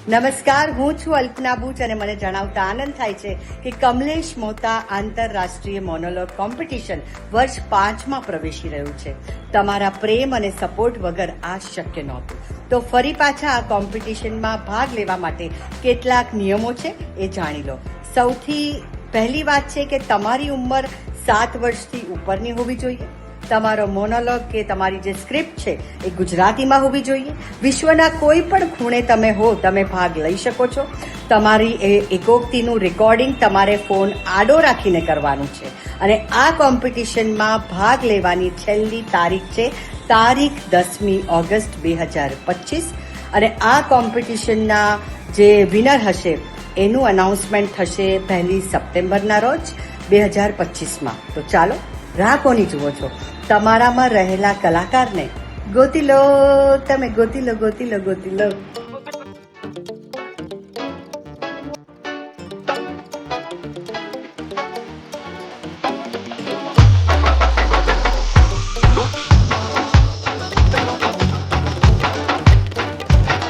નમસ્કાર, હું છું અલ્પના બુચ અને મને જણાવતા આનંદ થાય છે કે કમલેશ મોતા આંતરરાષ્ટ્રીય મોનોલોગ કોમ્પિટિશન વર્ષ 5માં પ્રવેશી રહ્યું છે. તમારા પ્રેમ અને સપોર્ટ વગર આ શક્ય નહોતું. તો ફરી પાછા આ કોમ્પિટિશનમાં ભાગ લેવા માટે કેટલાક નિયમો છે એ જાણી લો. સૌથી પહેલી વાત છે કે તમારી ઉંમર 7 વર્ષથી ઉપરની હોવી જોઈએ. તમારો મોનોલોગ કે તમારી જે સ્ક્રિપ્ટ છે એ ગુજરાતીમાં હોવી જોઈએ. વિશ્વના કોઈ પણ ખૂણે તમે હો, તમે ભાગ લઈ શકો છો. તમારી એ એકોક્તિનું રેકોર્ડિંગ તમારે ફોન આડો રાખીને કરવાનું છે. અને આ કોમ્પિટિશનમાં ભાગ લેવાની છેલ્લી તારીખ છે તારીખ 10મી ઓગસ્ટ 2025. અને આ કોમ્પિટિશનના જે વિનર હશે એનું અનાઉન્સમેન્ટ થશે 1 સપ્ટેમ્બરના રોજ 2025માં. તો ચાલો, રાહ કોની જુઓ છો? તમારામાં રહેલા કલાકારને ગોતી લો, તમે ગોતી લો.